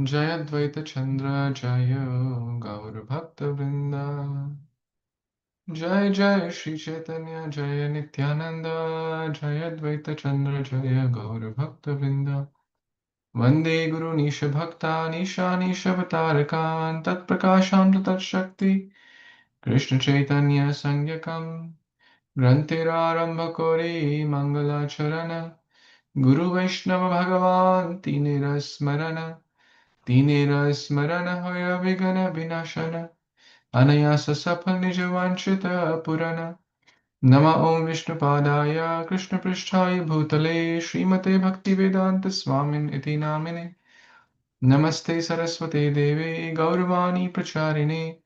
Jaya Dvaita Chandra Jaya Gaur Bhakta Vrinda Jai Jai Shri Chaitanya Jaya Nityananda Jaya Dvaita Chandra Jaya Gaur Bhakta Vrinda Vande Guru Nisha Bhakta Nisha Nisha Vatarakan Tat Prakasham Tat Shakti Krishna Chaitanya Sangyakam Grantira Kori Mangala Charana Guru Vaishnava Bhagavan Tinira Smarana Tinera Smarana Hoya Vigana Vinashana Anayasa Safal Nijavanchita Purana Nama Om Vishnu Padaya Krishna Pristhaya Bhutale Srimate Bhakti Vedanta Swamin Iti Namine Namaste Saraswate Deve Gauravani Pracharine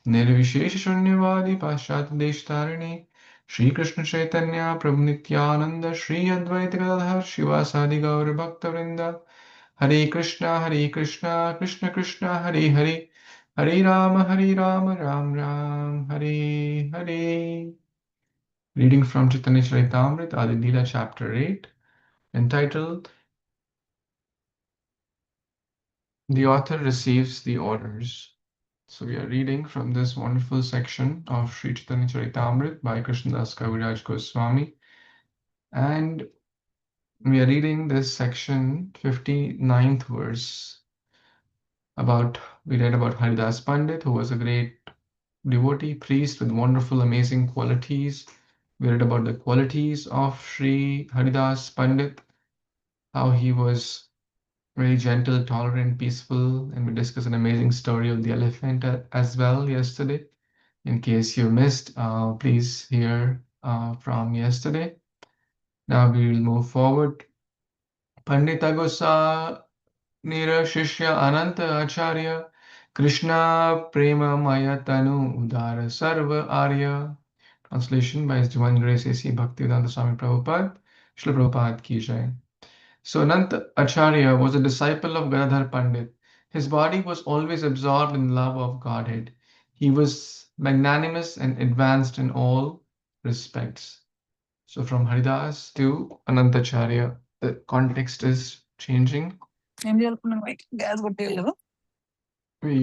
Nirvishesha Shunyavadi Pashat Deshtarine Shri Krishna Chaitanya Prabhu Nityananda Shri Advaita Gadadhar Shivasadi Gaur Bhakta Vrinda Hare Krishna, Krishna Krishna, Hare Hare, Hare Rama, Ram Ram, Hare Hare. Reading from Chaitanya Charitamrita, AdilLila, Chapter 8, entitled The Author Receives the Orders. So we are reading from this wonderful section of Sri Chaitanya Charitamrita by Krishnadas Kaviraj Goswami. And we are reading this section, 59th verse. We read about Haridas Pandit, who was a great devotee, priest with wonderful, amazing qualities. We read about the qualities of Sri Haridas Pandit, how he was very gentle, tolerant, peaceful, and we discussed an amazing story of the elephant as well yesterday. In case you missed, please hear from yesterday. Now we will move forward. Pandita Gosa Nira Shishya Ananta Acharya Krishna Prema Maya Tanu Udara Sarva Arya. Translation by His Divine Grace A.C. Bhaktivedanta Swami Prabhupada. Srila Prabhupada ki jai. So Anant Acharya was a disciple of Gadadhar Pandit. His body was always absorbed in love of Godhead. He was magnanimous and advanced in all respects. So from Haridas to Anantacharya, the context is changing. We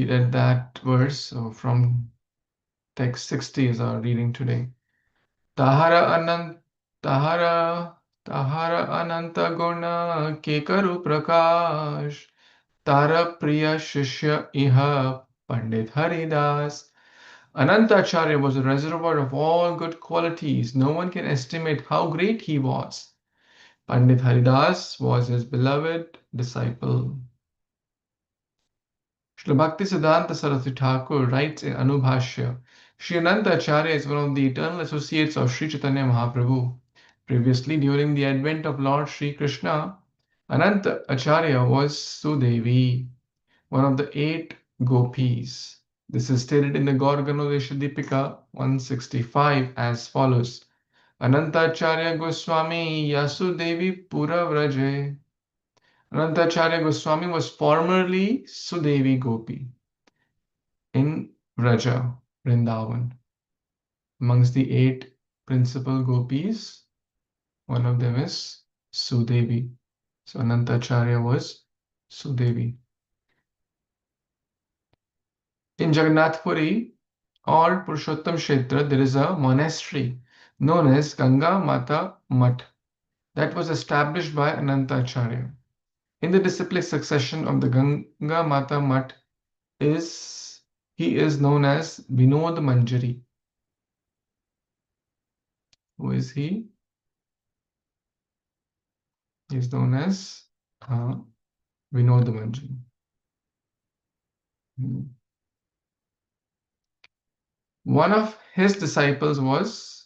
read that verse, so from text 60 is our reading today. Tahara Anant Tahara Tahara Ananta Guna Kekaru Prakash Tara Priya Shishya Iha Pandit Haridas. Anantacharya was a reservoir of all good qualities. No one can estimate how great he was. Pandit Haridas was his beloved disciple. Srila Bhaktisiddhanta Saraswati Thakur writes in Anubhashya, Sri Ananta Acharya is one of the eternal associates of Sri Chaitanya Mahaprabhu. Previously, during the advent of Lord Sri Krishna, Ananta Acharya was Sudevi, one of the 8 gopis. This is stated in the Gorganodesha Deepika 165 as follows. Anantacharya Goswami Yasudevi Pura Vraje. Anantacharya Goswami was formerly Sudevi Gopi in Vraja, Vrindavan. Amongst the 8 principal gopis, one of them is Sudevi. So Anantacharya was Sudevi. In Jagannath Puri or Purushottam Kshetra, there is a monastery known as Ganga Mata Mutt that was established by Anantacharya. In the disciplic succession of the Ganga Mata Mutt he is known as Vinod Manjari. Who is he? He is known as Vinod Manjari. One of his disciples was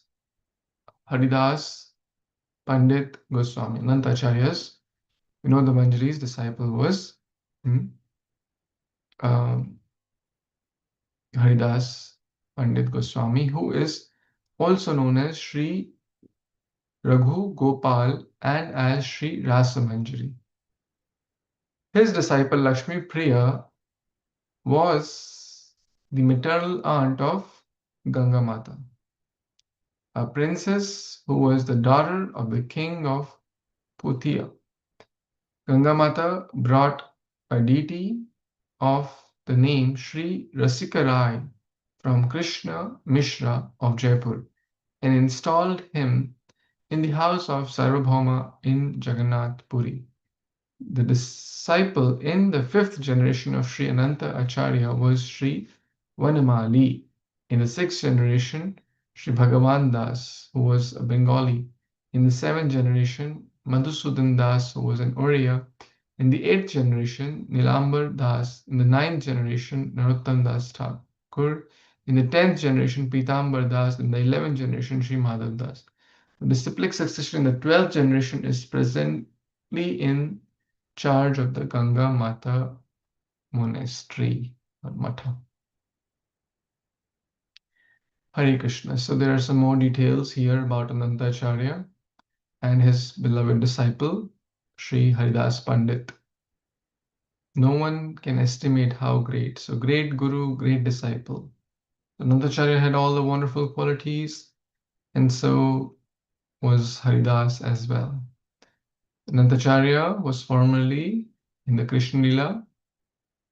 Haridas Pandit Goswami. Anantacharya's Vinod Manjari's disciple was Haridas Pandit Goswami, who is also known as Sri Raghu Gopal and as Sri Rasa Manjari. His disciple Lakshmi Priya was the maternal aunt of Ganga Mata, a princess who was the daughter of the king of Puthia. Ganga Mata brought a deity of the name Sri Rasikarai from Krishna Mishra of Jaipur and installed him in the house of Sarvabhauma in Jagannath Puri. The disciple in the fifth generation of Sri Ananta Acharya was Sri Vanamali. In the sixth generation, Sri Bhagavan Das, who was a Bengali. In the seventh generation, Madhusudan Das, who was an Oriya. In the eighth generation, Nilambar Das. In the ninth generation, Narottam Das Thakur. In the 10th generation, Pitambar Das. In the 11th generation, Sri Madhav Das. The disciplic succession in the 12th generation is presently in charge of the Ganga Mata Monastery or Matha. Hare Krishna. So there are some more details here about Anantacharya and his beloved disciple, Sri Haridas Pandit. No one can estimate how great. So great Guru, great disciple. Anantacharya had all the wonderful qualities, and so was Haridas as well. Anantacharya was formerly in the Krishna Lila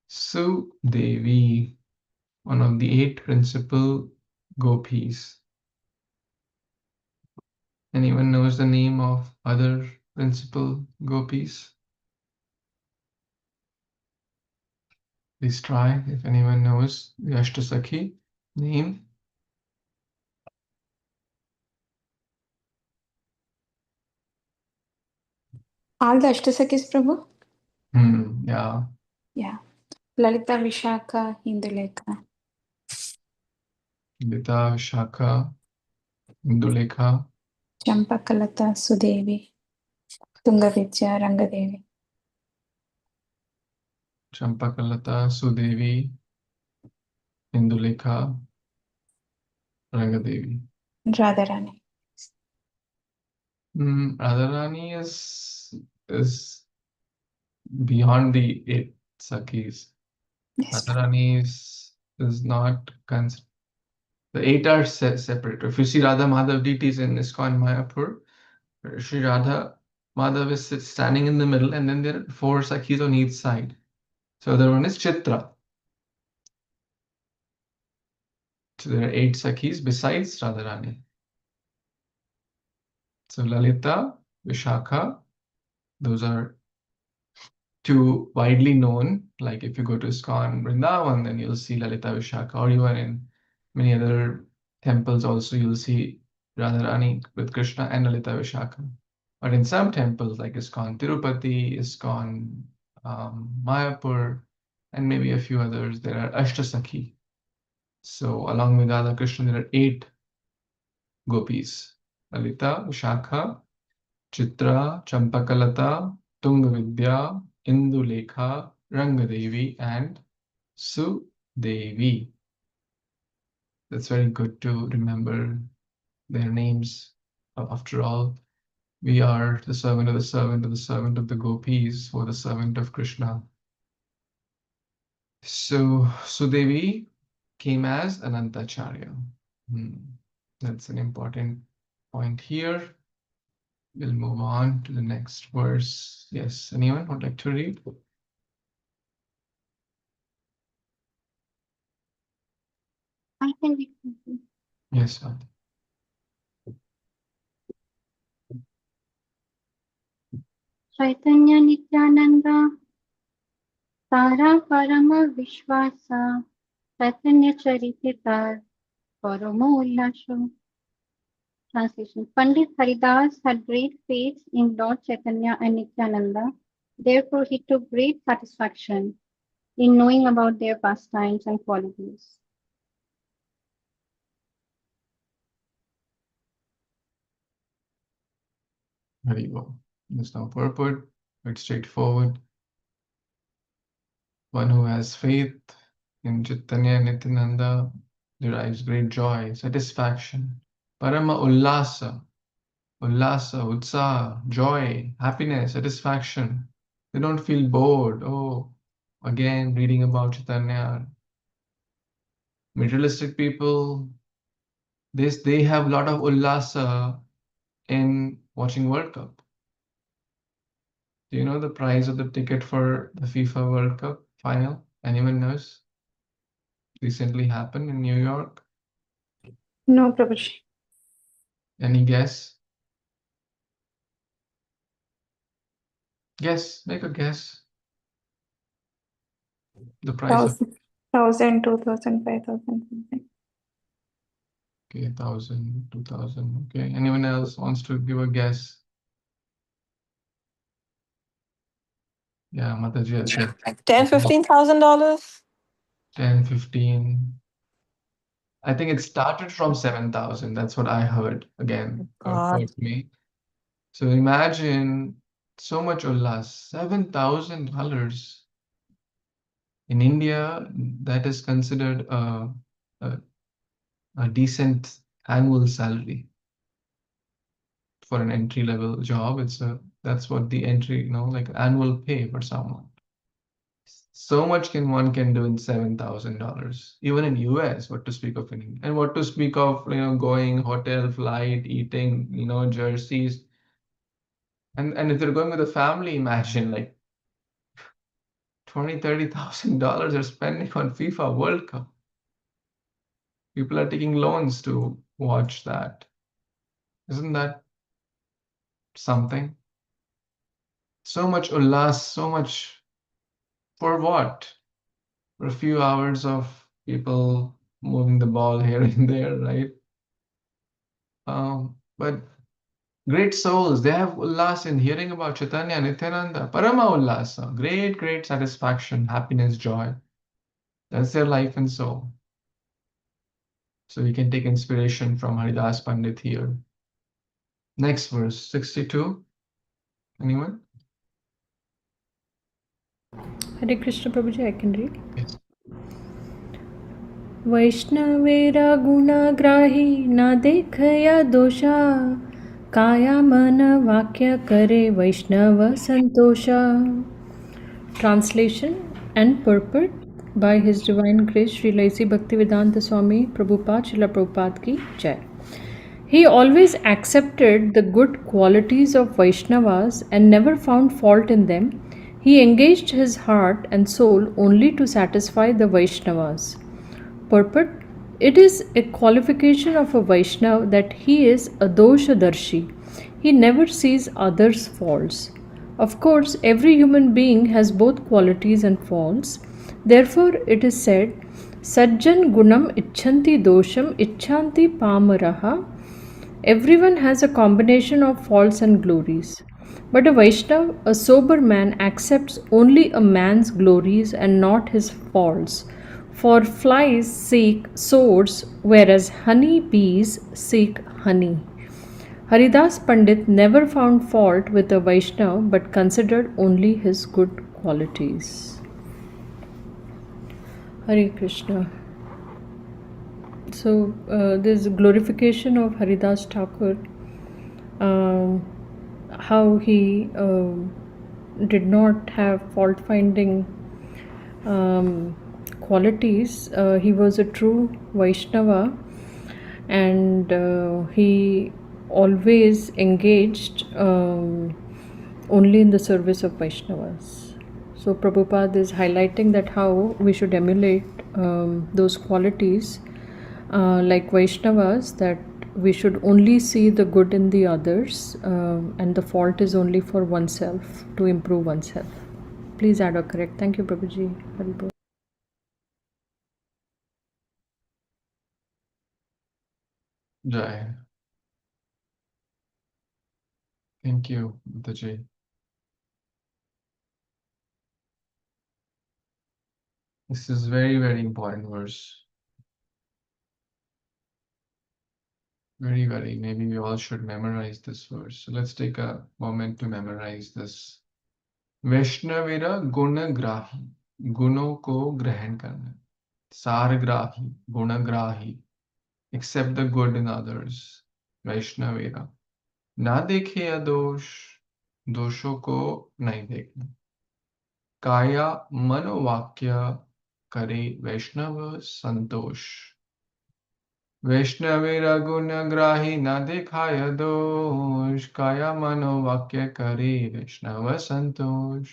Sudevi, one of the 8 principal gopis. Anyone knows the name of other principal gopis? Please try if anyone knows the Ashtasakhi name. All the Ashtasakis, Prabhu? Yeah. Yeah. Lalita, Vishaka, Indulekha. Lita, Vishaka, Indulekha, Champakalata, Sudevi. Tungavidya, Rangadevi. Champakalata, Sudevi, Indulekha, Rangadevi. Radharani. Radharani is beyond the 8 Sakhis. Yes. Radharani is not considered. The 8 are separate. If you see Radha Madhav deities in ISKCON Mayapur, Sri Radha Madhav is standing in the middle, and then there are 4 Sakhis on each side. So the other one is Chitra. So there are 8 Sakhis besides Radharani. So Lalita, Vishakha, those are 2 widely known. Like if you go to ISKCON Vrindavan, then you'll see Lalita Vishakha, or you are in many other temples also, you'll see Radharani with Krishna and Lalita Vishakha. But in some temples like ISKCON Tirupati, ISKCON Mayapur, and maybe a few others, there are Ashtasakhi. So along with Radha Krishna, there are 8 gopis: Lalita, Vishakha, Chitra, Champakalata, Tungavidya, Indulekha, Rangadevi, and Sudevi. That's very good to remember their names. After all, we are the servant of the servant of the servant of the gopis, or the servant of Krishna. So Sudevi came as Anantacharya. That's an important point here. We'll move on to the next verse. Yes, anyone would like to read? I can read. Yes, Swati. Chaitanya Nityananda, Tara Parama Vishwasa, Chaitanya Charitar, Paramo Ullasho. Translation. Pandit Haridas had great faith in Lord Chaitanya and Nityananda. Therefore, he took great satisfaction in knowing about their pastimes and qualities. Very well. There's no purport, but straightforward. One who has faith in Chaitanya and Nityananda derives great joy, satisfaction, Parama Ullasa, Utsaha, joy, happiness, satisfaction. They don't feel bored. Oh, again, reading about Chaitanya. Materialistic people, they have a lot of ullasa in watching World Cup. Do you know the price of the ticket for the FIFA World Cup final? Anyone knows? Recently happened in New York. No, Prabhuji. Any guess? Guess. Make a guess. The price of 1,000, 2,000, 5,000 something. okay, 1,000, 2,000. Okay. Anyone else wants to give a guess? Yeah, Mataji had said Like $10,000-$15,000. 10, 15. I think it started from 7,000. That's what I heard. Again, don't God. quote me. So imagine so much ullas, $7,000. In India, that is considered a, a decent annual salary for an entry level job. That's what the entry, like annual pay for someone. So much one can do in $7,000, even in US, what to speak of in India. And what to speak of, going hotel, flight, eating, jerseys. And if they're going with a family, imagine like $20,000-$30,000 are spending on FIFA World Cup. People are taking loans to watch that. Isn't that something? So much ullas, so much for what? For a few hours of people moving the ball here and there, right? But great souls, they have ullas in hearing about Chaitanya, Nityananda, Parama ullasa, great, great satisfaction, happiness, joy. That's their life and soul. So we can take inspiration from Haridas Pandit here. Next verse, 62. Anyone? Hare Krishna Prabhuji, I can read. Yes. वैष्णवेरा गुणाग्राही ना देखया दोषा काया मन वाक्य करे वैष्णव संतोषा. Translation and purport by His Divine Grace Srila A.C. Bhaktivedanta Swami Prabhupada Srila Prabhupada ki Jai. He always accepted the good qualities of Vaishnavas and never found fault in them. He engaged his heart and soul only to satisfy the Vaishnavas. Purport: it is a qualification of a Vaishnava that he is a doshadarshi. He never sees others' faults. Of course, every human being has both qualities and faults. Therefore, it is said, Sajjan gunam icchanti dosham icchanti pamaraha. Everyone has a combination of faults and glories. But a Vaishnava, a sober man, accepts only a man's glories and not his faults. For flies seek swords, whereas honey bees seek honey. Haridas Pandit never found fault with a Vaishnava but considered only his good qualities. Hare Krishna. So, this glorification of Haridas Thakur, how he did not have fault-finding qualities. He was a true Vaishnava and he always engaged only in the service of Vaishnavas. So Prabhupada is highlighting that how we should emulate those qualities like Vaishnavas, that we should only see the good in the others and the fault is only for oneself, to improve oneself. Please add or correct. Thank you, Prabhuji. Haribol. Jai. Thank you, Mataji. This is very, very important verse. Very, very. Maybe we all should memorize this verse. So let's take a moment to memorize this. वैष्णवेरा गुणग्राही, गुणों को ग्रहण करना. सारग्राही, गुणग्राही. Accept the good in others. वैष्णवेरा. ना देखे या दोष, दोषों को नहीं देखना. काया मनोवाक्य करे वैष्णव संतोष. वैष्णवे रघुन ग्राही न दिखाय दोष काया मनो वाक्य करे Vaishnava Santosh.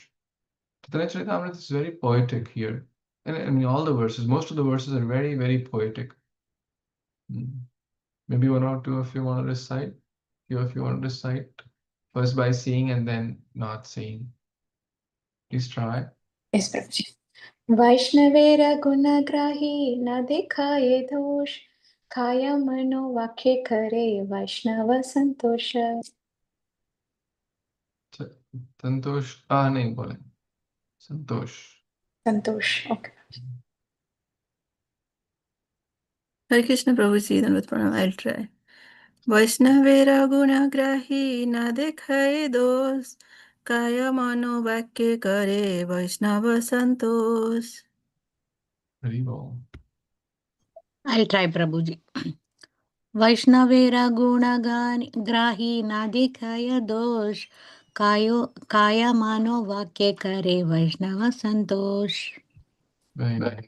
Chaitanya Charitamrita is very poetic here. And I mean, all the verses, most of the verses are very, very poetic. Maybe one or two of you want to recite. Few of you want to recite first by seeing and then not seeing. Please try. Yes, Prabhuji. वैष्णवेर गुणग्राही न दिखाए दोष खाया मनो वाक्य करे वैष्णव संतोष. संतोष नहीं बोले संतोष. संतोष. Okay. Hare Krishna Prabhuji, then with pranam, I'll try. Vaishnavera gunagrahi na dekhaye dos kaya mano vakya kare Vaishnava santos. Very well. I'll try, Prabhuji. वैष्णवेरा गुणग्राही ना दिखाय दोष काया मानो वाक्य करे वैष्णव संतोष. Very nice.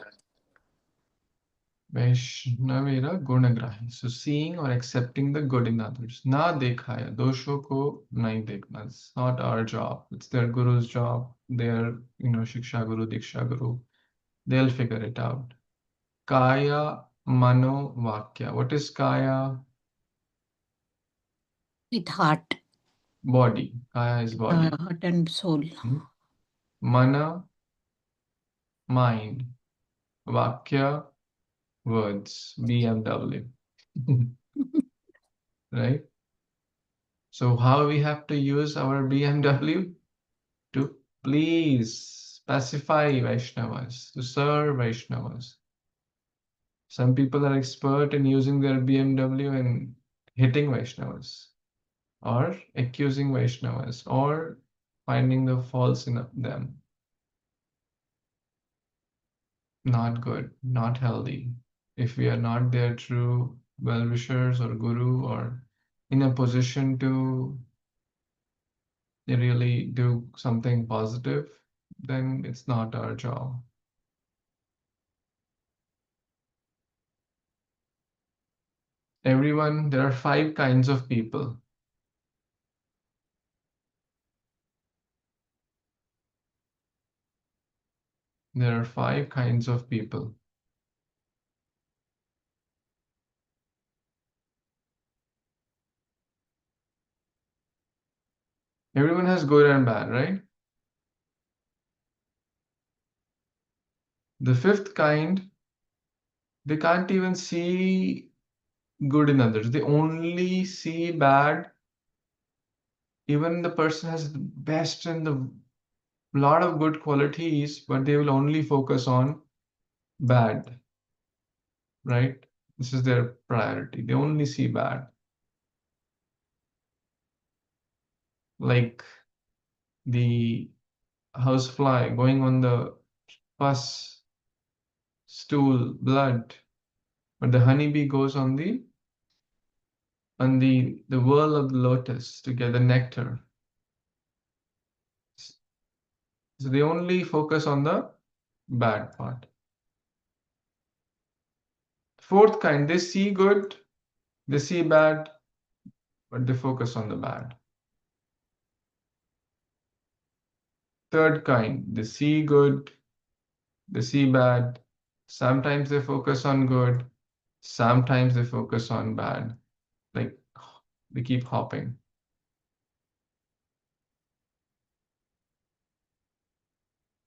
Vaishnavera gunagrahi. So seeing or accepting the good in others. Na dekhaya. Dosho ko nahi dekhna. It's not our job. It's their guru's job. Their, Shiksha Guru, Diksha Guru. They'll figure it out. Kaya, mano, vakya. What is kaya? With heart. Body. Kaya is body. Heart and soul. Mana, mind. Vakya, words. BMW. Right? So how we have to use our BMW? To please pacify Vaishnavas, to serve Vaishnavas. Some people are expert in using their BMW and hitting Vaishnavas, or accusing Vaishnavas, or finding the faults in them. Not good, not healthy. If we are not their true well-wishers or guru or in a position to really do something positive, then it's not our job. Everyone, there are 5 kinds of people. There are 5 kinds of people. Everyone has good and bad, right? The 5th kind, they can't even see good in others. They only see bad. Even the person has the best and the lot of good qualities, but they will only focus on bad, right? This is their priority. They only see bad. Like the housefly going on the pus, stool, blood, but the honeybee goes on the whirl of the lotus to get the nectar. So they only focus on the bad part. 4th kind, they see good, they see bad, but they focus on the bad. 3rd kind, they see good, they see bad. Sometimes they focus on good, sometimes they focus on bad. Like they keep hopping.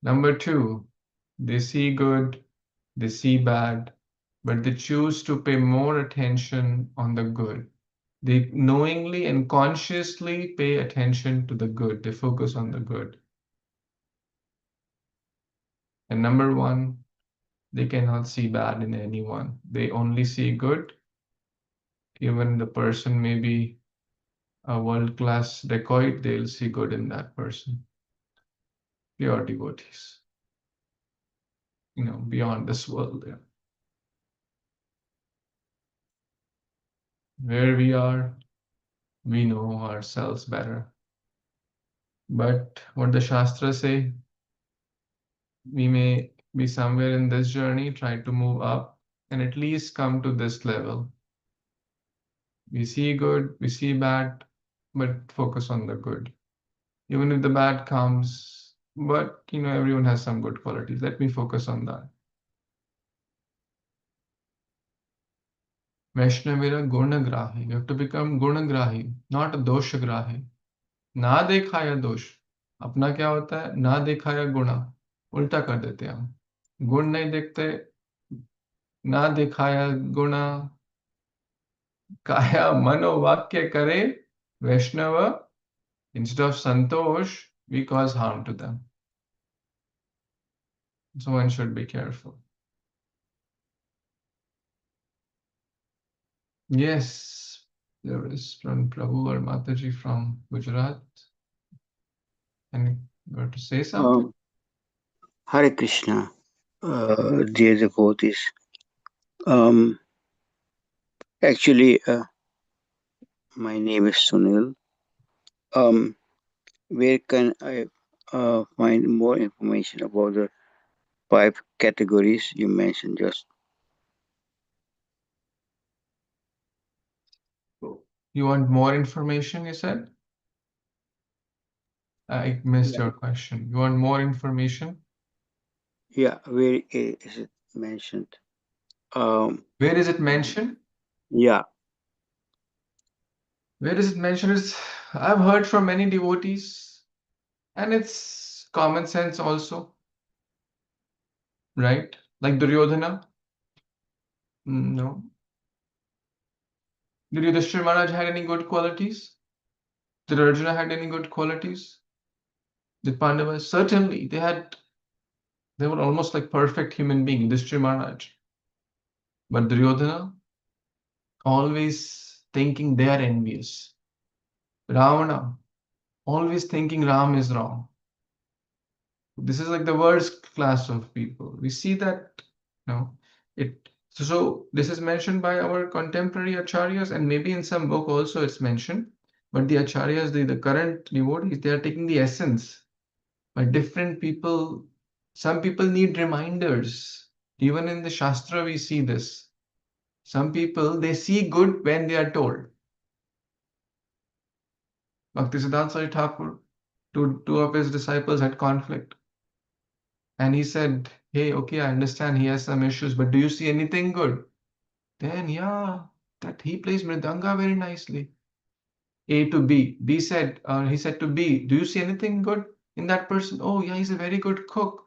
Number 2, they see good, they see bad, but they choose to pay more attention on the good. They knowingly and consciously pay attention to the good. They focus on the good. And number 1, they cannot see bad in anyone. They only see good. Even the person may be a world-class dacoit, they'll see good in that person. Pure devotees. Beyond this world. Yeah. Where we are, we know ourselves better. But what the Shastras say, we may be somewhere in this journey, try to move up and at least come to this level. We see good, we see bad, but focus on the good. Even if the bad comes, but everyone has some good qualities. Let me focus on that. Vaishnavira Gunagrahi. You have to become Gunagrahi, not Doshagrahi. ना देखा या दोष. अपना क्या होता है? ना देखा या गुणा. उल्टा कर देते हैं हम. गुण नहीं देखते, ना देखा या गुणा. काया मनो वाक्य करे Vaishnava. Instead of santosh, we cause harm to them. So one should be careful. Yes, there is from Prabhu or Mataji from Gujarat. And you want to say something? Hare Krishna, dear devotees. Actually, my name is Sunil. Where can I find more information about the 5 categories you mentioned just? You want more information, you said? I missed your question. You want more information? Yeah, where is it mentioned? Where is it mentioned? Yeah. Where is it mentioned? I've heard from many devotees, and it's common sense also, right? Like Duryodhana? No. Did Yudhishthira Maharaj had any good qualities? Did Arjuna had any good qualities? Did Pandavas? Certainly, they were almost like perfect human beings, Yudhishthira Maharaj. But Duryodhana, always thinking they are envious. Ravana, always thinking Ram is wrong. This is like the worst class of people. We see that, so this is mentioned by our contemporary acharyas, and maybe in some book also it's mentioned. But the acharyas, the current devotees, they are taking the essence. But different people, some people need reminders. Even in the Shastra, we see this. Some people, they see good when they are told. Bhaktisiddhanta Saraswati Thakur, two of his disciples had conflict. And he said, hey, okay, I understand he has some issues, but do you see anything good? Then, yeah, that he plays Mridanga very nicely. A to B. He said to B, do you see anything good in that person? Oh, yeah, he's a very good cook.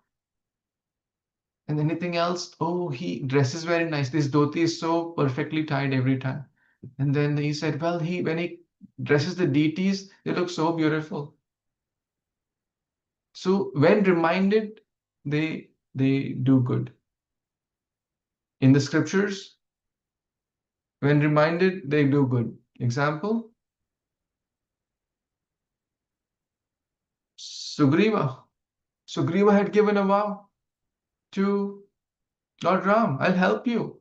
And anything else? Oh, he dresses very nice. This dhoti is so perfectly tied every time. And then he said, well, when he dresses the deities, they look so beautiful. So when reminded, they do good. In the scriptures, when reminded, they do good. Example, Sugriva. Sugriva had given a vow to Lord Ram, I'll help you.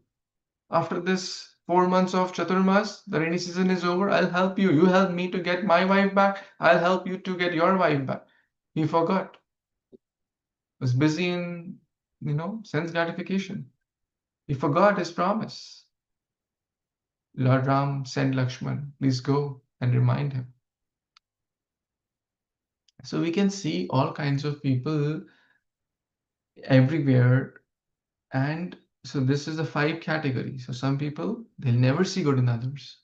After this 4 months of Chaturmas, the rainy season is over, I'll help you. You help me to get my wife back, I'll help you to get your wife back. He forgot. Was busy in, sense gratification. He forgot his promise. Lord Ram sent Lakshman, please go and remind him. So we can see all kinds of people everywhere. And so this is the 5 categories. So some people, they'll never see good in others.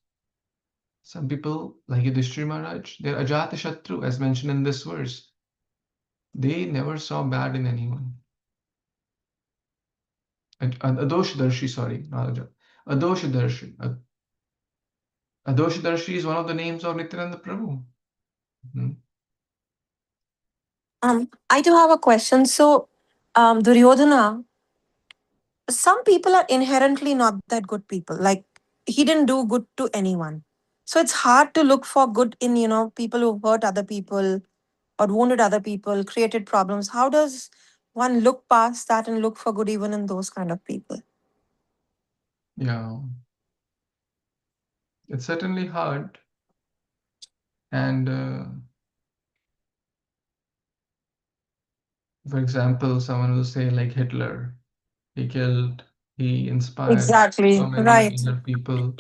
Some people, like Yudhishthira Maharaj, they're Ajata Shatru, as mentioned in this verse. They never saw bad in anyone. Adoshadarshi, sorry, not Ajata. Adoshadarshi. Adoshadarshi is one of the names of Nityananda Prabhu. I do have a question. So, Duryodhana, some people are inherently not that good people. Like, he didn't do good to anyone. So it's hard to look for good in, people who hurt other people or wounded other people, created problems. How does one look past that and look for good even in those kind of people? Yeah. It's certainly hard. And for example, someone will say like Hitler, he inspired Exactly. so many Right. other people.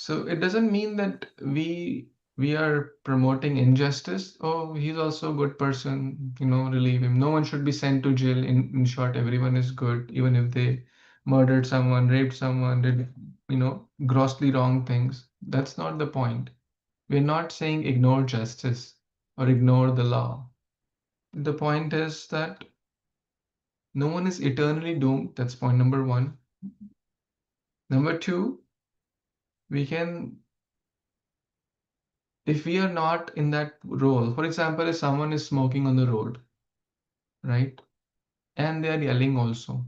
So it doesn't mean that we are promoting injustice. Oh, he's also a good person, relieve him. No one should be sent to jail. In short, everyone is good, even if they murdered someone, raped someone, did, grossly wrong things. That's not the point. We're not saying ignore justice or ignore the law. The point is that no one is eternally doomed. That's point number one. Number two, we can, if we are not in that role, for example, if someone is smoking on the road, right, and they are yelling also,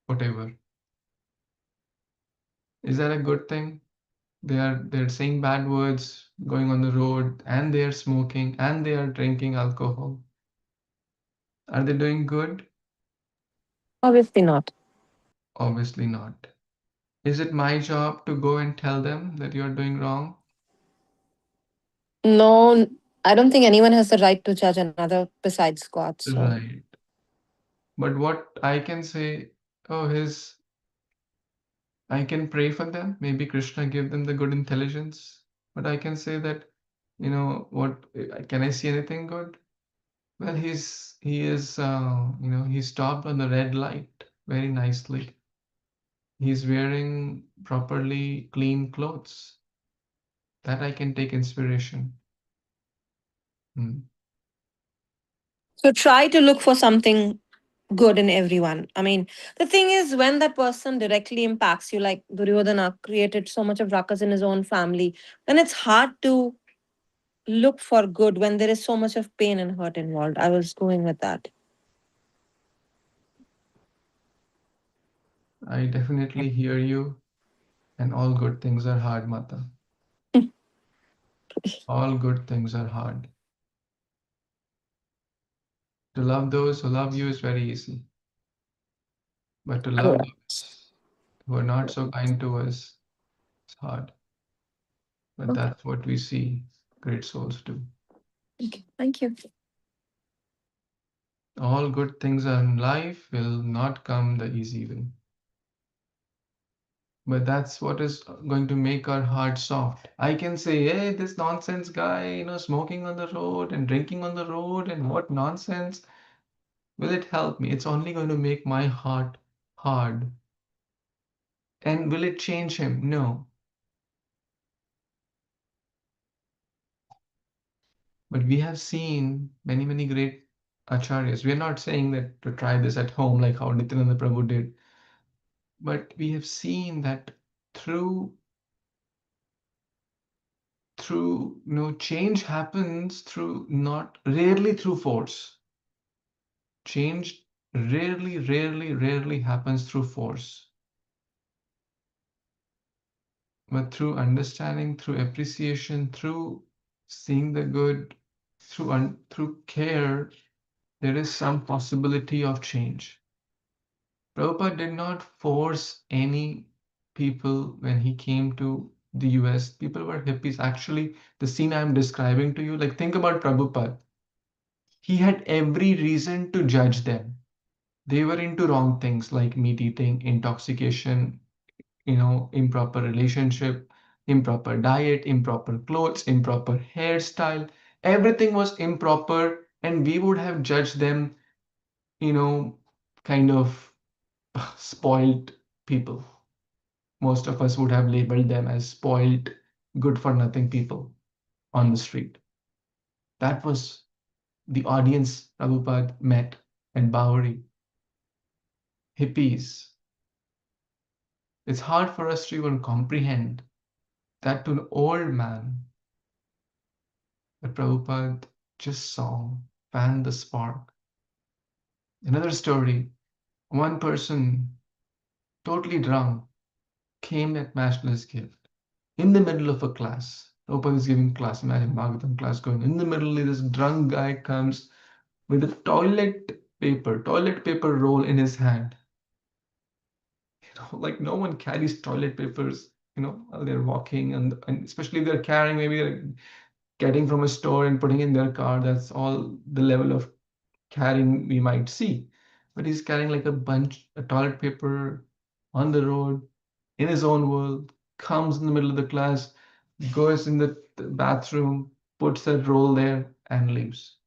whatever, is that a good thing? They're saying bad words, going on the road, and they are smoking, and they are drinking alcohol. Are they doing good? Obviously not. Obviously not. Is it my job to go and tell them that you're doing wrong? No, I don't think anyone has the right to judge another besides God. So Right. But what I can say, oh, I can pray for them. Maybe Krishna give them the good intelligence. But I can say that, what can I see anything good? Well, he stopped on the red light very nicely. He's wearing properly clean clothes. That I can take inspiration. Hmm. so try to look for something good in everyone. I mean, the thing is, when that person directly impacts you, like Duryodhana created so much of ruckus in his own family, then it's hard to look for good when there is so much of pain and hurt involved. I was going with that. I definitely hear you, and all good things are hard, Mata. All good things are hard. To love those who love you is very easy, but to love Correct. those who are not so kind to us, it's hard. But Okay. that's what we see great souls do. Okay. Thank you. All good things in life will not come the easy way. But that's what is going to make our heart soft. I can say, hey, this nonsense guy, smoking on the road and drinking on the road and what nonsense. Will it help me? It's only going to make my heart hard. And will it change him? No. But we have seen many, many great acharyas. We are not saying that to try this at home like how Nityananda Prabhu did, but we have seen that through change happens through not rarely through force. Change rarely happens through force, but through understanding, through appreciation, through seeing the good, through care, there is some possibility of change. Prabhupada did not force any people when he came to the US. People were hippies. Actually, the scene I'm describing to you, like think about Prabhupada. He had every reason to judge them. They were into wrong things like meat eating, intoxication, improper relationship, improper diet, improper clothes, improper hairstyle. Everything was improper, and we would have judged them, you know, kind of spoiled people. Most of us would have labeled them as spoiled, good for nothing people on the street. That was the audience Prabhupada met at Bowery. Hippies. It's hard for us to even comprehend that to an old man that Prabhupada just saw, fanned the spark. Another story, one person, totally drunk, came at Mashless gift in the middle of a class. Prabhupada is giving class, imagine Bhagavatam class going. In the middle, this drunk guy comes with a toilet paper roll in his hand. Like no one carries toilet papers, while they're walking, and especially if they're carrying, maybe they're getting from a store and putting in their car. That's all the level of carrying we might see. But he's carrying like a bunch of toilet paper on the road in his own world. comes in the middle of the class, goes in the bathroom, puts that roll there, and leaves.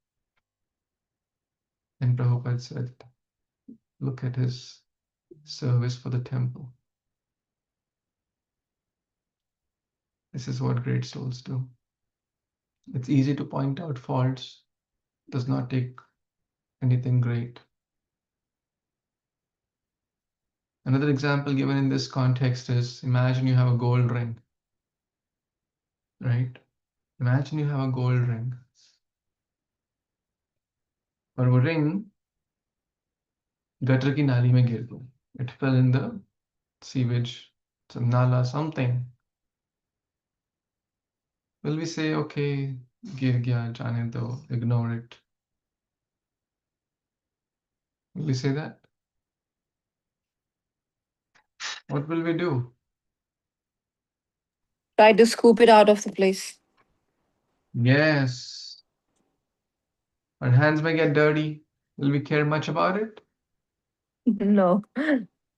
And Prabhupada said, look at his service for the temple. This is what great souls do. It's easy to point out faults, does not take anything great. Another example given in this context is, imagine you have a gold ring, right? Imagine you have a gold ring. और वो ring gutter की नाली में गिर गई. It fell in the sewage, some nala, something. Will we say, okay, गिर गया, जाने दो, ignore it? Will we say that? What will we do? Try to scoop it out of the place. Yes. Our hands may get dirty. Will we care much about it? No.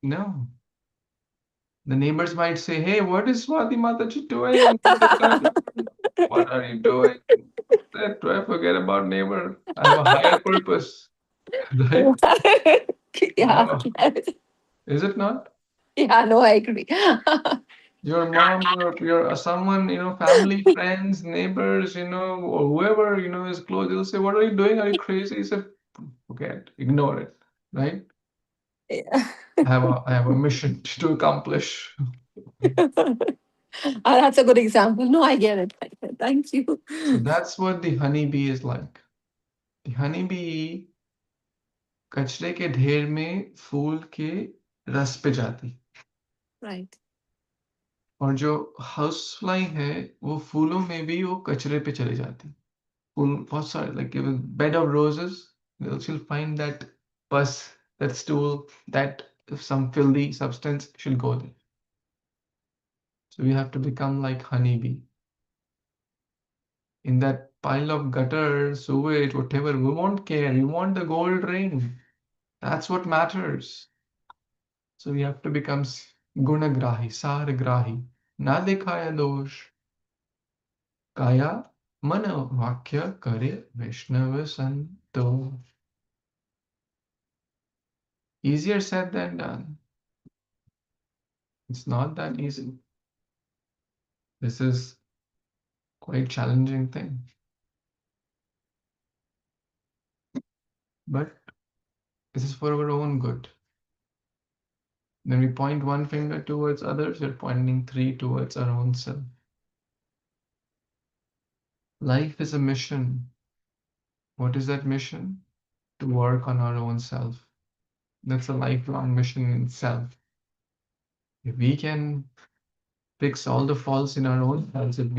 No. The neighbors might say, hey, what is Swati Mataji doing? What are you doing? That, do I forget about neighbor? I have a higher purpose, right? Yeah. Is it not? Yeah, no, I agree. Your mom, your someone, family, friends, neighbors, or whoever, is close, they'll say, what are you doing? Are you crazy? You say, forget, ignore it, right? Yeah. I have a mission to accomplish. That's a good example. No, I get it. Thank you. So that's what the honeybee is like. The honeybee कचरे के ढेर में फूल के रस पे जाती, Right. और जो हाउस फ्लाई है वो फूलों में भी वो कचरे पे चले जाती. फूल बहुत सारे, like a bed of roses, she'll find that pus, that stool, that some filthy substance, she'll go there. So we have to become like honeybee. In that pile of gutter, sewage, whatever, we won't care. We want the gold ring. That's what matters. So we have to become gunagrahi, saragrahi. Na dikhaya dosh. Kaya mana vakya kare Vaishnava santo. Easier said than done. It's not that easy. This is quite challenging thing. But this is for our own good. When we point one finger towards others, we're pointing three towards our own self. Life is a mission. What is that mission? To work on our own self. That's a lifelong mission in itself. If we can fix all the faults in our own selves, if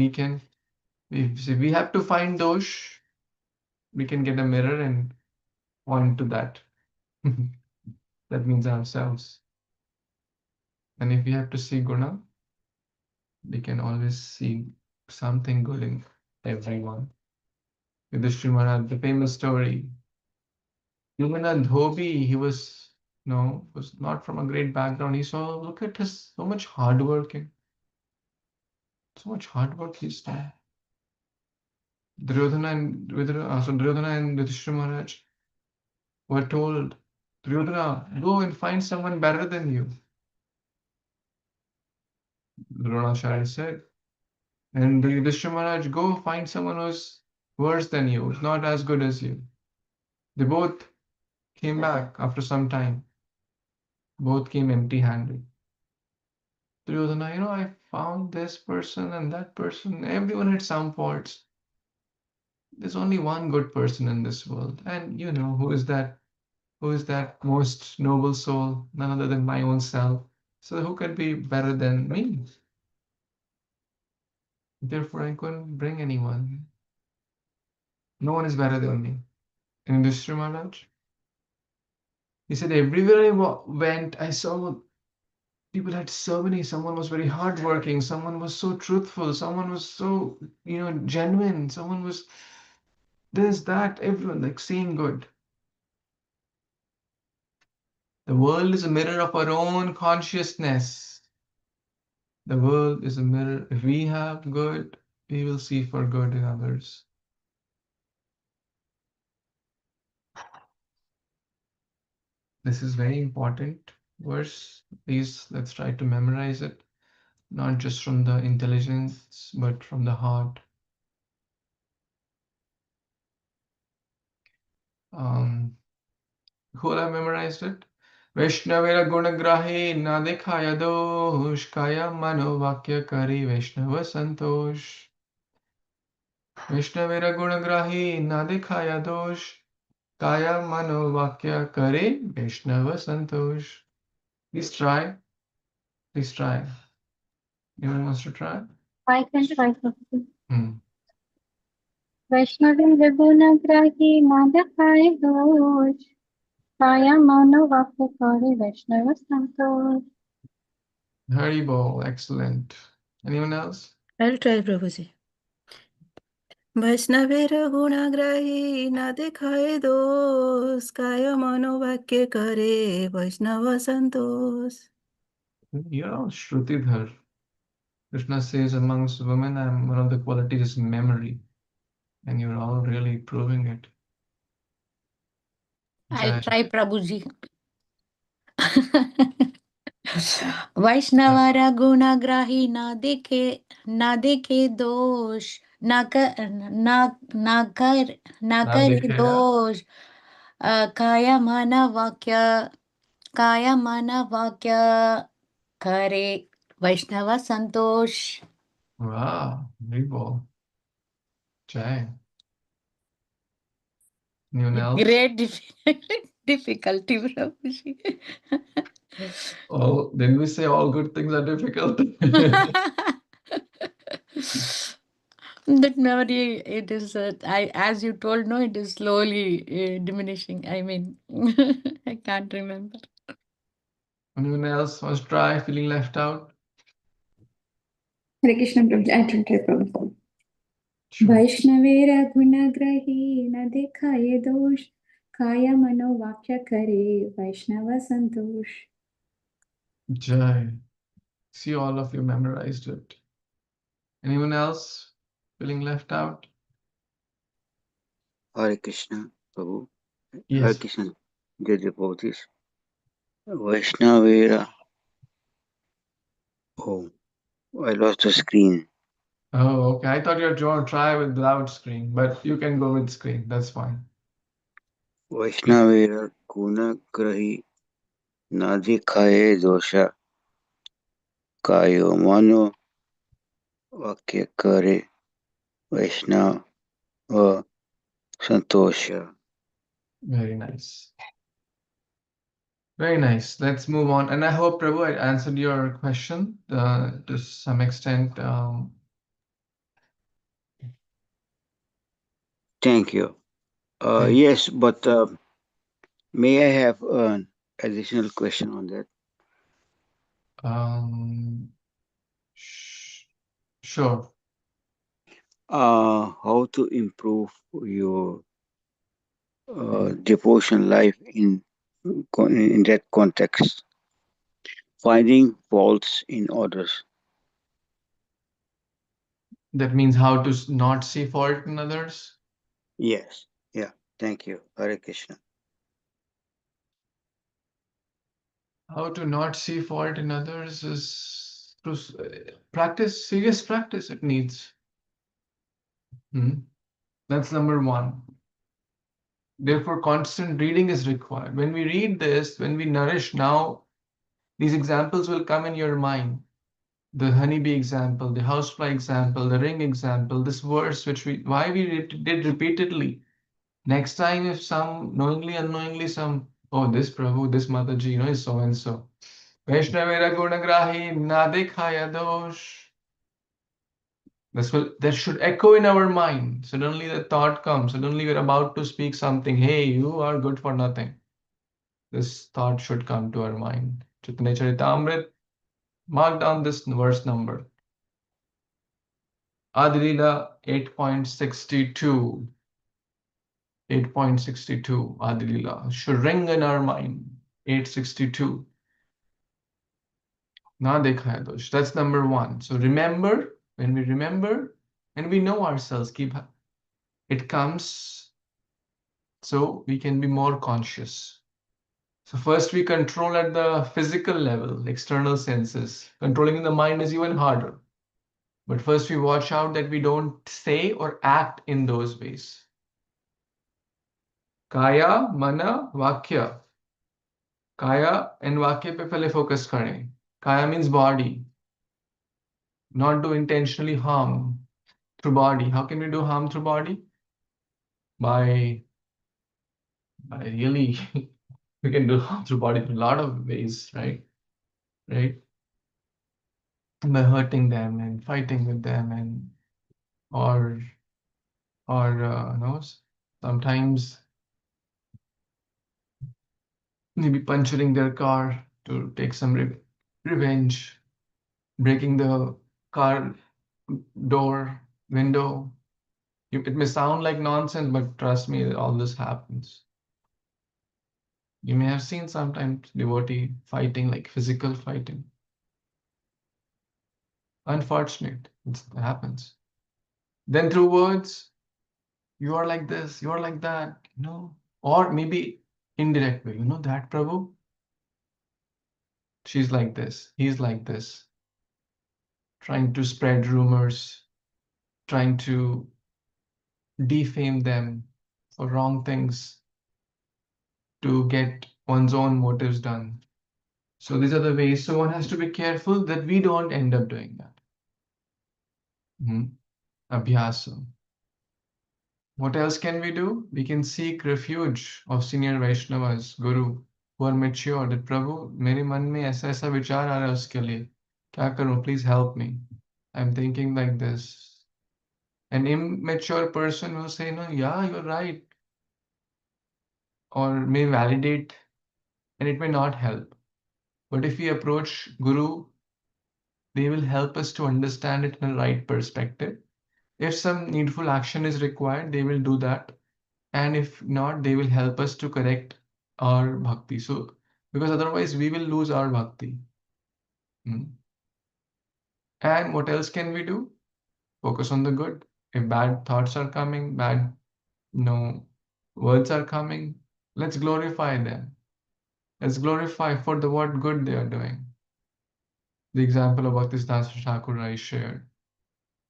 we have to find those, we can get a mirror and point to that. That means ourselves. And if we have to see guna, we can always see something good in everyone. Yudhishthira Maharaj, the famous story. Yumana Dhobi, he was not from a great background. He saw, look at his so much hard working. So much hard work he's done. Duryodhana and Yudhishthira Maharaj were told, Duryodhana, go and find someone better than you. Dronacharya said. And Yudhishthira Maharaj, go find someone who's worse than you, who's not as good as you. They both came back after some time. Both came empty-handed. Duryodhana, I found this person and that person. Everyone had some faults. There's only one good person in this world. And who is that? Who is that most noble soul? None other than my own self. So who could be better than me? Therefore, I couldn't bring anyone. No one is better than me. In Yudhishthira Maharaj, he said, everywhere I went, I saw people had so many. Someone was very hardworking. Someone was so truthful. Someone was so, genuine. Someone was this, that, everyone, like seeing good. The world is a mirror of our own consciousness. The world is a mirror. If we have good, we will see for good in others. This is very important verse. Please, let's try to memorize it, not just from the intelligence, but from the heart. Who have memorized it? Vaishnavera gunagrahi na dikhaya dosh, kaya mano vakya kari Vaishnava santosh. Vaishnavera gunagrahi na dikhaya dosh, kaya mano vakya kare Vaishnava santosh. Please try. Please try. Anyone wants to try? I can try something. Hmm. Vaishnavi रघुनग्राही नादकाय दोष काया मानो वाक्य करे वैष्णव संतोष. Haribol, excellent. Anyone else? I'll try, Prabhuji. वैष्णवेर गुणाग्राही ना दिखाए दोष काय मनोवाक्य करे वैष्णव संतोष. Yeah, Shrutidhar. Krishna says amongst women, one of the qualities is memory. And you're all really proving it. I'll Jai. try, Prabhuji. वैष्णवर गुणग्राही न देखे दोष न कर न Na करे dikhaya. दोष काया मन वाक्य करे वैष्णव संतोष. Wow, Haribol. Jai. Anyone else? Great difficulty, Prabhuji. Oh, didn't we say all good things are difficult? That memory, it is, as you told, no, it is slowly diminishing. I mean, I can't remember. Anyone else wants to try? Feeling left out? Hare Krishna Prabhuji, I don't have problem. Sure. वैष्णवेर गुणग्रही न दिखाए दोष काय मनो वाक्य करे वैष्णव संतोष. Jai. See, all of you memorized it. Anyone else feeling left out? Hare Krishna, Prabhu. Hare Yes. Krishna, dear devotees. Vaishnavera. Oh, I lost the screen. Oh, okay. I thought you were going to try without screen, but you can go with screen. That's fine. Vaishnavera gunagrahi na dikhaye dosha kayo mano vakya kare Vaishnava santosha. Very nice. Very nice. Let's move on. And I hope, Prabhu, I answered your question to some extent. Thank you. Thank- Yes, but may I have an additional question on that? Sure. How to improve your devotion life in that context? Finding faults in others. That means how to not see fault in others. Yes. Yeah. Thank you. Hare Krishna. How to not see fault in others is to practice, serious practice it needs. That's number one. Therefore, constant reading is required. When we read this, when we nourish now, these examples will come in your mind. The honeybee example, the housefly example, the ring example, this verse which why we did repeatedly. Next time, if some knowingly, unknowingly, this Prabhu, this Mataji, is so and so. Vaishnavera gunagrahi na dikhaya dosh. That should echo in our mind. Suddenly the thought comes. Suddenly we're about to speak something. Hey, you are good for nothing. This thought should come to our mind. Chaitanya Charitamrita, mark down this verse number. AdilLila 8.62. 8.62 AdilLila should ring in our mind. 862. Na dekha hai dosh. That's number one. So remember, when we remember and we know ourselves, it comes so we can be more conscious. So first we control at the physical level, external senses. Controlling in the mind is even harder. But first we watch out that we don't say or act in those ways. Kaya, mana, vakya. Kaya and vakya pe pehle focus kare. Kaya means body. Not to intentionally harm through body. How can we do harm through body? By really, we can do harm through body through a lot of ways, right? Right? By hurting them and fighting with them and or no, sometimes maybe puncturing their car to take some revenge, breaking the car door window. It may sound like nonsense, but trust me, all this happens. You may have seen sometimes devotee fighting, like physical fighting. Unfortunate, it happens. Then through words, you are like this, you are like that, or maybe indirect way, that Prabhu, she's like this, he's like this, trying to spread rumors, trying to defame them for wrong things to get one's own motives done. So these are the ways. So one has to be careful that we don't end up doing that. Abhyasa. What else can we do? We can seek refuge of senior Vaishnavas, Guru, who are mature. That Prabhu, मेरे मन में ऐसा ऐसा विचार आ रहा है उसके लिए. क्या करूं? Please help me. I'm thinking like this. An immature person will say, no, yeah, you're right. Or may validate, and it may not help. But if we approach Guru, they will help us to understand it in the right perspective. If some needful action is required, they will do that. And if not, they will help us to correct our bhakti. So, because otherwise we will lose our bhakti. And what else can we do? Focus on the good. If bad thoughts are coming, bad words are coming, let's glorify them. Let's glorify for the what good they are doing. The example of Bhaktisiddhanta Thakur I shared.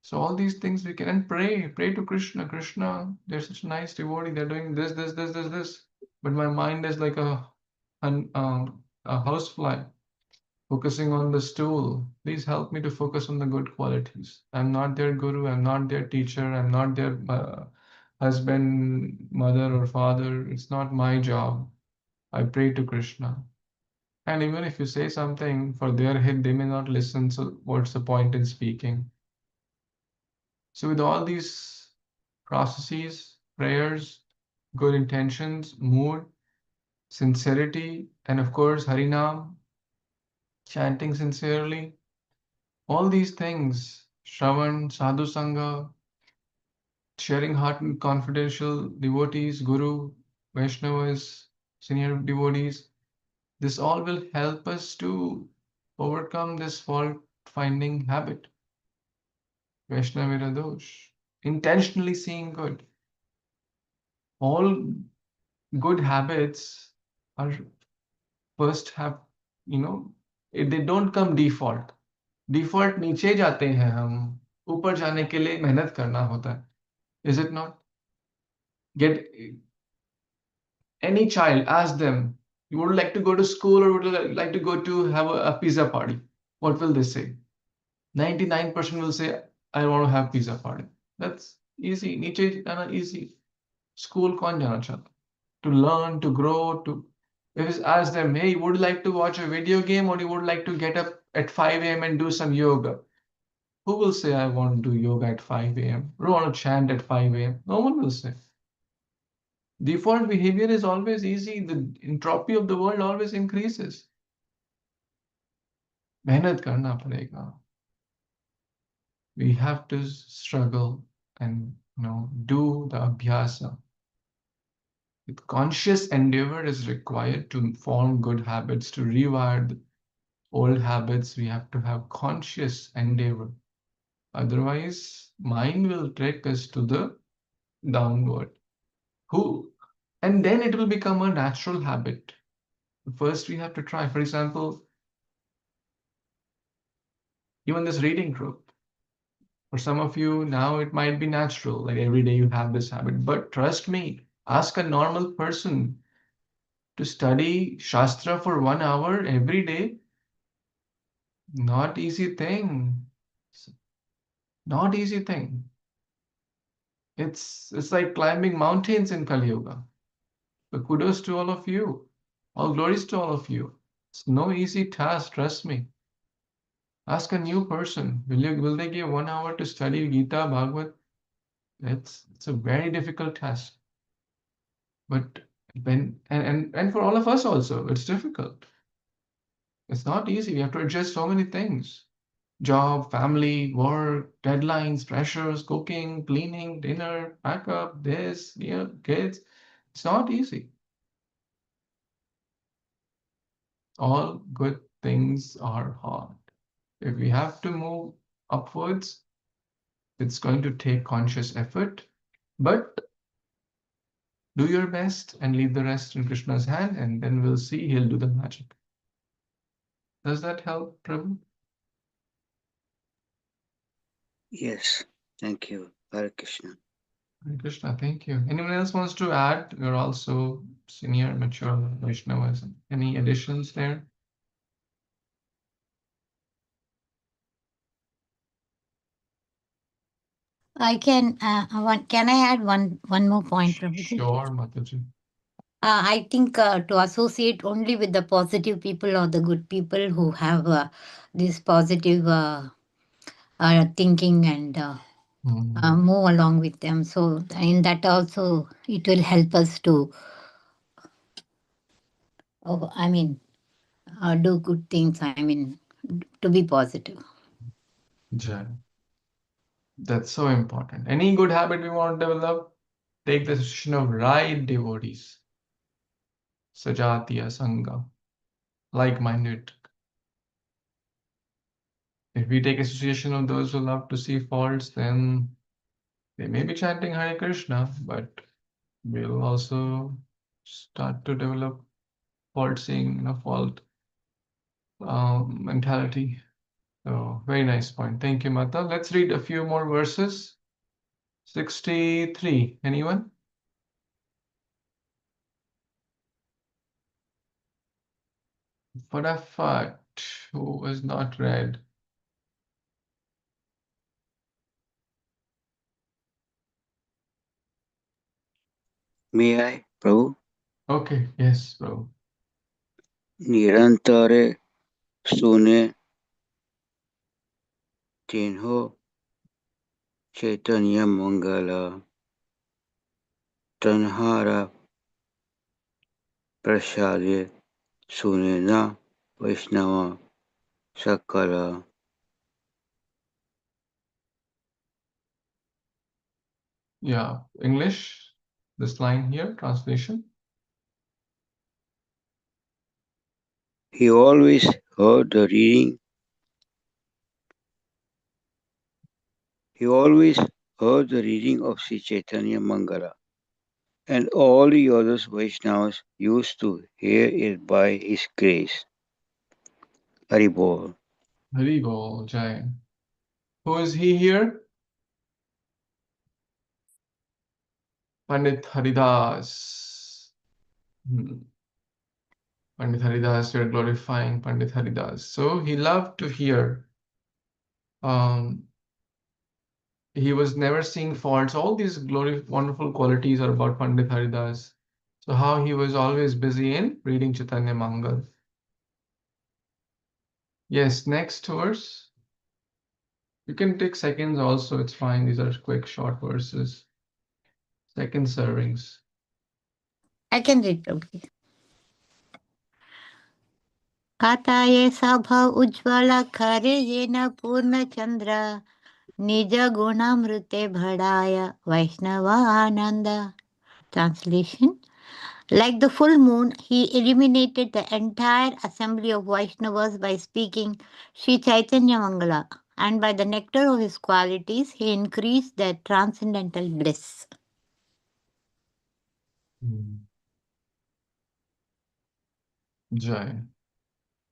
So all these things we can, and pray to Krishna. Krishna, they're such a nice devotee. They're doing this. But my mind is like a housefly focusing on the stool. Please help me to focus on the good qualities. I'm not their guru. I'm not their teacher. I'm not their husband, mother, or father. It's not my job. I pray to Krishna. And even if you say something for their hit, they may not listen. So what's the point in speaking? So with all these processes, prayers, good intentions, mood, sincerity, and of course Harinam, chanting sincerely, all these things, Shravan, Sadhu Sangha, sharing heart and confidential devotees, Guru, Vaishnavas, senior devotees, this all will help us to overcome this fault-finding habit. Vaishnavira dosh. Intentionally seeing good. All good habits are first have, they don't come default. Default नीचे जाते हैं हम, ऊपर जाने के लिए मेहनत करना होता है. Is it not? Get any child, ask them, you would like to go to school or would you like to go to have a pizza party? What will they say? 99% will say, I want to have pizza party. That's easy. नीचे जाना easy. School कौन जाना चाहता? To learn, to grow, if you ask them, hey, would you like to watch a video game or you would like to get up at 5 a.m. and do some yoga? Who will say, I want to do yoga at 5 a.m.? I want to chant at 5 a.m. No one will say. Default behavior is always easy. The entropy of the world always increases. मेहनत करना पड़ेगा. We have to struggle and do the abhyasa. With conscious endeavor is required to form good habits, to rewire old habits, we have to have conscious endeavor. Otherwise, mind will take us to the downward. And then it will become a natural habit. First, we have to try. For example, even this reading group. For some of you, now it might be natural, like every day you have this habit. But trust me, ask a normal person to study Shastra for 1 hour every day. Not easy thing. Not easy thing. It's like climbing mountains in Kali Yuga. So kudos to all of you. All glories to all of you. It's no easy task, trust me. Ask a new person. Will they give 1 hour to study Gita, Bhagavad? It's a very difficult task. But and for all of us also, it's difficult. It's not easy. We have to adjust so many things. Job, family, work, deadlines, pressures, cooking, cleaning, dinner, backup, this, kids. It's not easy. All good things are hard. If we have to move upwards, it's going to take conscious effort, but do your best and leave the rest in Krishna's hand, and then we'll see he'll do the magic. Does that help, Prabhu? Yes, thank you. Hare Krishna. Hare Krishna, thank you. Anyone else wants to add? You're also senior, mature Vaishnavas. Any additions there? Can I add one more point, Prabhuji? Sure, Mataji. I think to associate only with the positive people or the good people who have this positive thinking and move along with them. So in that also it will help us to, do good things. To be positive. Jai. That's so important. Any good habit we want to develop, take the association of right devotees. Sajatiya Sangha, like-minded. If we take association of those who love to see faults, then they may be chanting Hare Krishna, but we'll also start to develop fault seeing, fault mentality. So very nice point. Thank you, Mata. Let's read a few more verses. 63. Anyone? Fatafat, who was not read. May I, Prabhu? Okay, yes, bro. Nirantare sune tinho Chaitanya Mangala Tanhara Prasade Sunena Vaishnava Sakala. Yeah, English, this line here, translation. He always heard the reading. He always heard the reading of Sri Chaitanya Mangala, and all the other Vaishnavas used to hear it by his grace. Haribol. Haribol, Jai. Who is he here? Pandit Haridas. Pandit Haridas, we are glorifying Pandit Haridas. So he loved to hear. He was never seeing faults. All these wonderful qualities are about Pandit Haridas. So how he was always busy in reading Chaitanya Mangal. Yes, next verse. You can take seconds also, it's fine. These are quick, short verses. Second servings. I can read, Prabhuji. Kataye sabha ujjvala khare yena purna chandra nija gunamrute bhadaya Vaishnava ananda. Translation. Like the full moon, he illuminated the entire assembly of Vaishnavas by speaking Sri Chaitanya Mangala, and by the nectar of his qualities, he increased their transcendental bliss. Jai.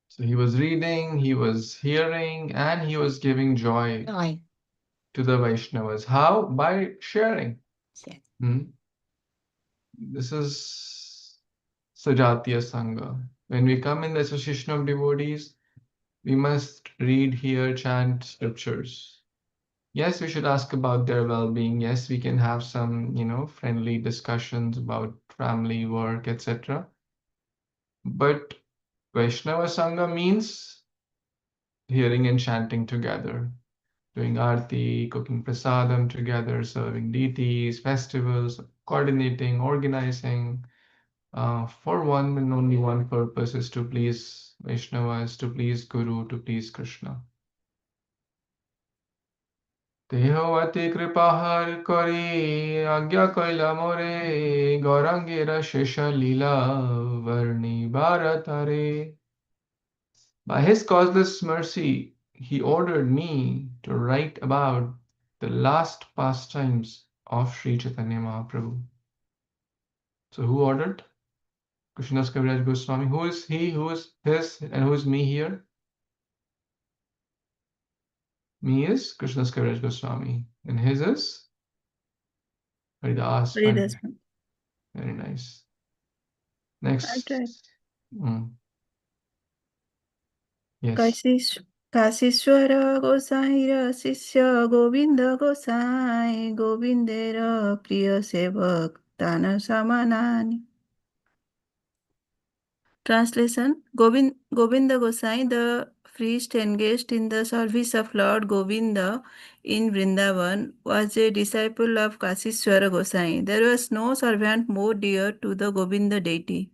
So he was reading, he was hearing, and he was giving joy Joy. to the Vaishnavas. How? By sharing. Yes. This is Sajatiya Sangha. When we come in the association of devotees, we must read, hear, chant scriptures. Yes, we should ask about their well-being. Yes, we can have some, friendly discussions about family, work, etc. But Vaishnava Sangha means hearing and chanting together, doing arti, cooking prasadam together, serving deities, festivals, coordinating, organizing, for one and only one purpose is to please Vaishnavas, to please Guru, to please Krishna. দেহবতী কৃপাহার করি আজ্ঞা কইলা মোরে গৌরাঙ্গের শেষ লীলা বর্ণিবার তারে. By his causeless mercy, he ordered me to write about the last pastimes of Sri Chaitanya Mahaprabhu. So who ordered? Krishnadas Kaviraj Goswami. Who is he? Who is his? And who is me here? Me is Krishnadas Kaviraj Goswami. And his is Haridas Haridas. Pandit. Very nice. Next. Yes. Kashishwar गोसाईर शिष्य गोविंद गोसाई गोविंदेर प्रिय सेवक तान समानानि. Translation: Govinda Gosai, the priest engaged in the service of Lord Govinda in Vrindavan, was a disciple of Kasishwara Gosai. There was no servant more dear to the Govinda deity.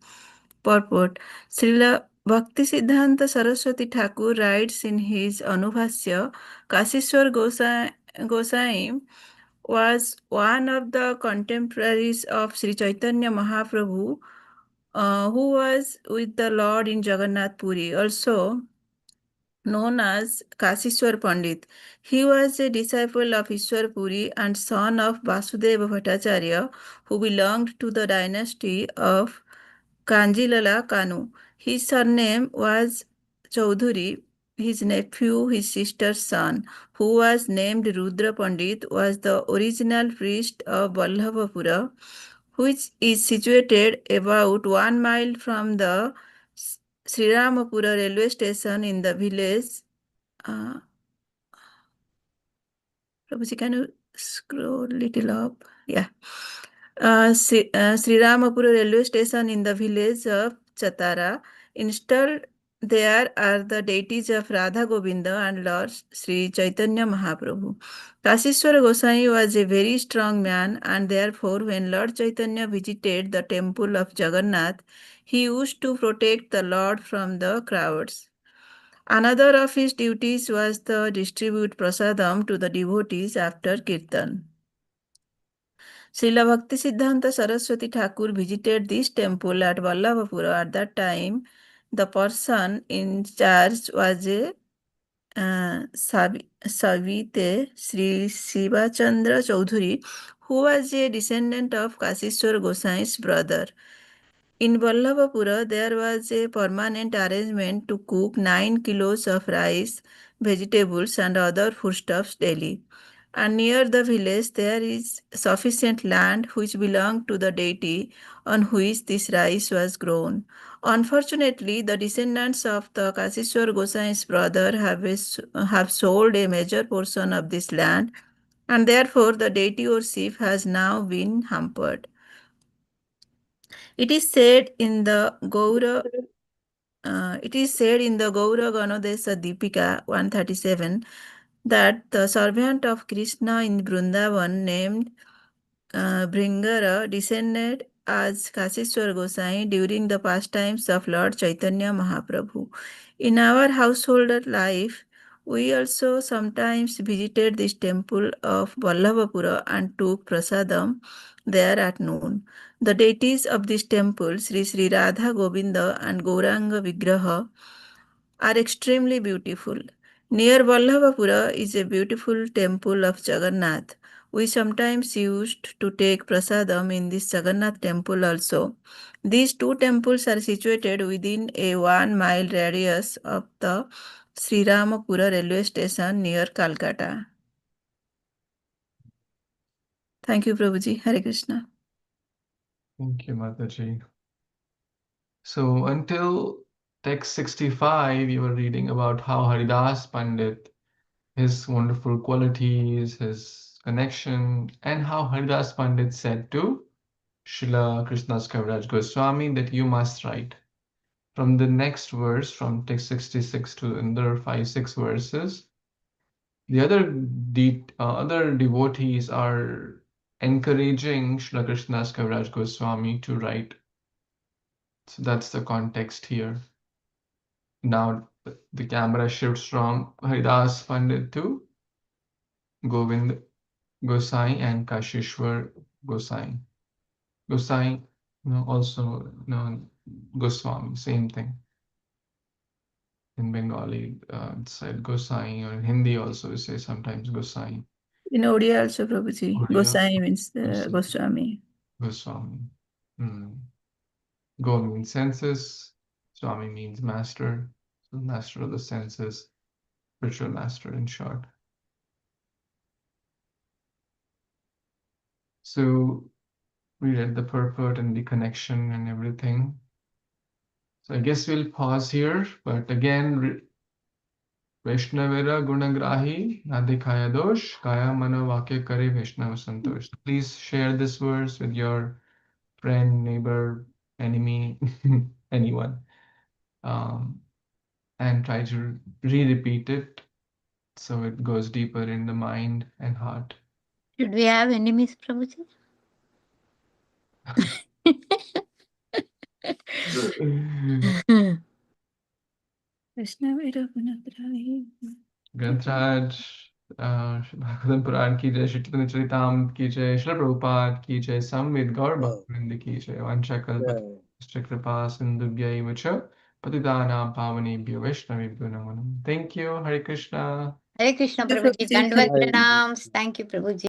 Purport: Srila Bhaktisiddhanta Saraswati Thakur writes in his Anubhasya, Kasishwar Gosai was one of the contemporaries of Sri Chaitanya Mahaprabhu, who was with the Lord in Jagannath Puri, also known as Kasishwar Pandit. He was a disciple of Ishwar Puri and son of Vasudeva Bhattacharya, who belonged to the dynasty of Kanjilala Kanu. His surname was Chaudhuri. His nephew, his sister's son, who was named Rudra Pandit, was the original priest of Vallabhapura, which is situated about 1 mile from the Sriramapura railway station in the village. Prabhuji, can you scroll little up? Yeah. Sriramapura railway station in the village of Chatara. Installed there are the deities of Radha Govinda and Lord Sri Chaitanya Mahaprabhu. Kasishwara Gosai was a very strong man, and therefore when Lord Chaitanya visited the temple of Jagannath, he used to protect the Lord from the crowds. Another of his duties was to distribute prasadam to the devotees after kirtan. Srila Bhaktisiddhanta Saraswati Thakur visited this temple at Vallabhapura. At that time, the person in charge was a Savite Sri Shivachandra Chaudhuri, who was a descendant of Kasishwar Gosai's brother. In Vallabhapura, there was a permanent arrangement to cook 9 kilos of rice, vegetables, and other foodstuffs daily. And near the village, there is sufficient land which belonged to the deity on which this rice was grown. Unfortunately, the descendants of the Kasishwar Gosai's brother have sold a major portion of this land, and therefore the deity worship has now been hampered. It is said in the Gaura Ganodesa Deepika 137 that the servant of Krishna in Vrindavan named Bringara descended as Kasishwar Gosai during the pastimes of Lord Chaitanya Mahaprabhu. In our household life, we also sometimes visited this temple of Vallabhapura and took prasadam there at noon. The deities of this temple, Sri Radha Govinda and Gauranga Vigraha, are extremely beautiful. Near Vallabhapura is a beautiful temple of Jagannath. We sometimes used to take prasadam in this Jagannath temple also. These two temples are situated within a 1 mile radius of the Sri Ramapura railway station near Calcutta. Thank you, Prabhuji. Hare Krishna. Thank you, Mataji. So until text 65, you were reading about how Haridas Pandit, his wonderful qualities, his connection, and how Haridas Pandit said to Srila Krishnadas Kaviraj Goswami that you must write. From the next verse, from text 66 to another 5-6 verses, the other devotees are encouraging Srila Krishnadas Kaviraj Goswami to write. So that's the context here. Now the camera shifts from Haridas Pandit to Govind Gosai and Kashishwar Gosai. Gosai, also known Goswami, same thing. In Bengali, it's said Gosai, or in Hindi also we say sometimes Gosai. In Odia also, Prabhuji. Odia. Gosai means Gosai. Goswami. Goswami. Go means senses. Swami means master. So master of the senses, spiritual master in short. So we read the purport and the connection and everything. So I guess we'll pause here, but again, Vaishnavera Gunagrahi Nadikaya Dosh Kaya Mano Vakya Kare Vaishnava Santosh. Please share this verse with your friend, neighbor, enemy, anyone, and try to re-repeat it so it goes deeper in the mind and heart. Should we have enemies, Prabhuji? Vaishnavera Gunagrahi. Grantraj, Bhagavatam Puran ki jai, Shri Chaitanya Charitamrita ki jai, Srila Prabhupada ki jai, Samved Gaur Bhaktivinoda ki jai, Vanchakalpatra Kripa Sindhubhyaiva cha, Patitanam Pavanebhyo Vaishnavebhyo Namo Namaः. Thank you. Hare Krishna. Hare Krishna, Thank you, Prabhuji. Prabhuji. Dandavat pranams. Thank you, Prabhuji.